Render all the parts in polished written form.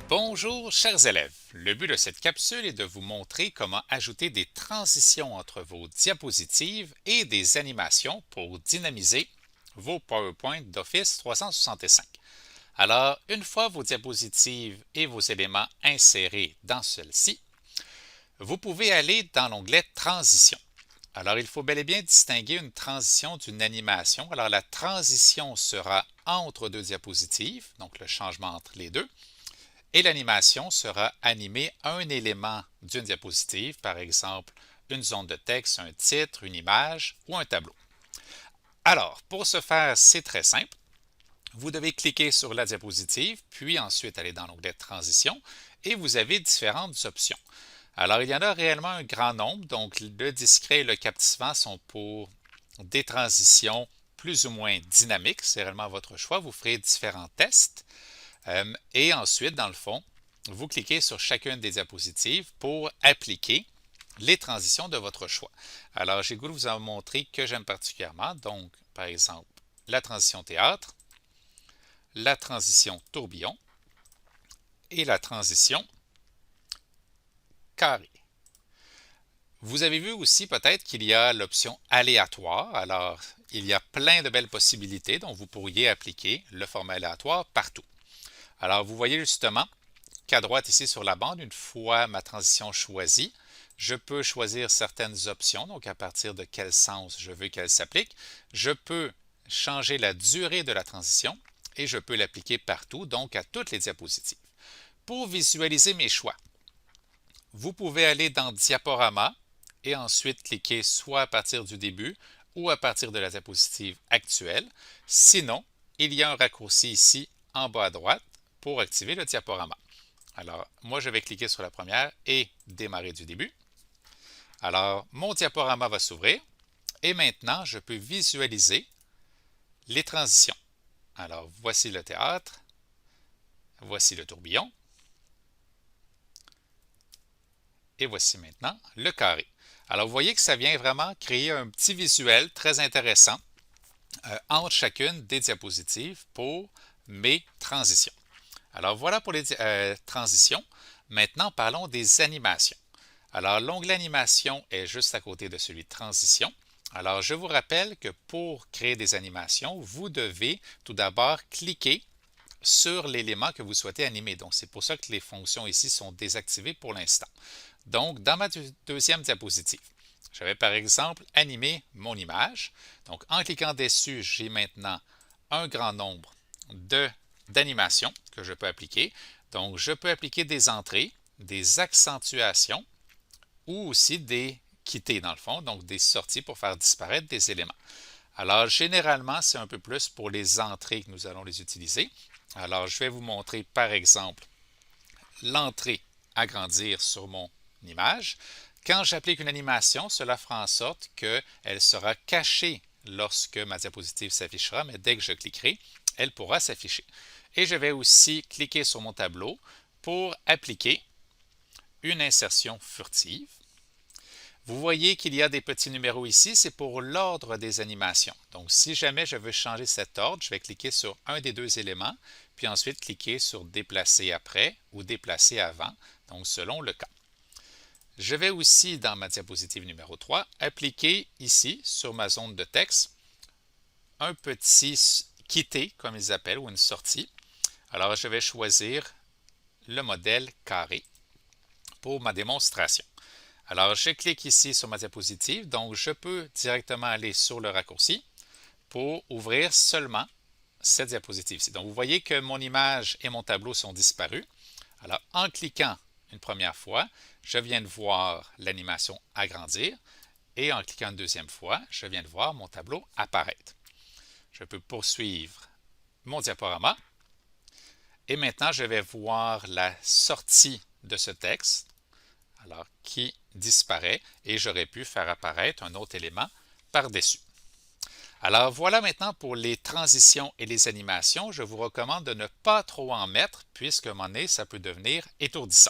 Bonjour chers élèves, le but de cette capsule est de vous montrer comment ajouter des transitions entre vos diapositives et des animations pour dynamiser vos PowerPoint d'Office 365. Alors, une fois vos diapositives et vos éléments insérés dans celle-ci, vous pouvez aller dans l'onglet Transition. Alors, il faut bel et bien distinguer une transition d'une animation. Alors, la transition sera entre deux diapositives, donc le changement entre les deux. Et l'animation sera animée à un élément d'une diapositive, par exemple une zone de texte, un titre, une image ou un tableau. Alors, pour ce faire, c'est très simple. Vous devez cliquer sur la diapositive, puis ensuite aller dans l'onglet Transition et vous avez différentes options. Alors, il y en a réellement un grand nombre, donc le discret et le captivant sont pour des transitions plus ou moins dynamiques, c'est réellement votre choix. Vous ferez différents tests. Et ensuite, dans le fond, vous cliquez sur chacune des diapositives pour appliquer les transitions de votre choix. Alors, j'ai le goût de vous en montrer que j'aime particulièrement. Donc, par exemple, la transition théâtre, la transition tourbillon et la transition carré. Vous avez vu aussi peut-être qu'il y a l'option aléatoire. Alors, il y a plein de belles possibilités dont vous pourriez appliquer le format aléatoire partout. Alors, vous voyez justement qu'à droite ici sur la bande, une fois ma transition choisie, je peux choisir certaines options, donc à partir de quel sens je veux qu'elle s'applique. Je peux changer la durée de la transition et je peux l'appliquer partout, donc à toutes les diapositives. Pour visualiser mes choix, vous pouvez aller dans Diaporama et ensuite cliquer soit à partir du début ou à partir de la diapositive actuelle. Sinon, il y a un raccourci ici en bas à droite pour activer le diaporama. Alors, moi, je vais cliquer sur la première et démarrer du début. Alors, mon diaporama va s'ouvrir et maintenant, je peux visualiser les transitions. Alors, voici le théâtre, voici le tourbillon et voici maintenant le carré. Alors, vous voyez que ça vient vraiment créer un petit visuel très intéressant entre chacune des diapositives pour mes transitions. Alors, voilà pour les transitions. Maintenant, parlons des animations. Alors, l'onglet animation est juste à côté de celui de transition. Alors, je vous rappelle que pour créer des animations, vous devez tout d'abord cliquer sur l'élément que vous souhaitez animer. Donc, c'est pour ça que les fonctions ici sont désactivées pour l'instant. Donc, dans ma deuxième diapositive, je vais par exemple animer mon image. Donc, en cliquant dessus, j'ai maintenant un grand nombre d'animations que je peux appliquer. Donc, je peux appliquer des entrées, des accentuations ou aussi des quitter dans le fond, donc des sorties pour faire disparaître des éléments. Alors, généralement, c'est un peu plus pour les entrées que nous allons les utiliser. Alors, je vais vous montrer par exemple l'entrée agrandir sur mon image. Quand j'applique une animation, cela fera en sorte qu'elle sera cachée lorsque ma diapositive s'affichera, mais dès que je cliquerai, elle pourra s'afficher. Et je vais aussi cliquer sur mon tableau pour appliquer une insertion furtive. Vous voyez qu'il y a des petits numéros ici, c'est pour l'ordre des animations. Donc, si jamais je veux changer cet ordre, je vais cliquer sur un des deux éléments, puis ensuite cliquer sur déplacer après ou déplacer avant, donc selon le cas. Je vais aussi, dans ma diapositive numéro 3, appliquer ici, sur ma zone de texte, un petit quitter, comme ils appellent, ou une sortie. Alors, je vais choisir le modèle carré pour ma démonstration. Alors, je clique ici sur ma diapositive, donc je peux directement aller sur le raccourci pour ouvrir seulement cette diapositive-ci. Donc, vous voyez que mon image et mon tableau sont disparus. Alors, en cliquant une première fois, je viens de voir l'animation agrandir et en cliquant une deuxième fois, je viens de voir mon tableau apparaître. Je peux poursuivre mon diaporama et maintenant, je vais voir la sortie de ce texte, alors qui disparaît et j'aurais pu faire apparaître un autre élément par-dessus. Alors voilà maintenant pour les transitions et les animations. Je vous recommande de ne pas trop en mettre puisque à un moment donné, ça peut devenir étourdissant.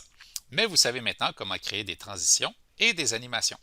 Mais vous savez maintenant comment créer des transitions et des animations.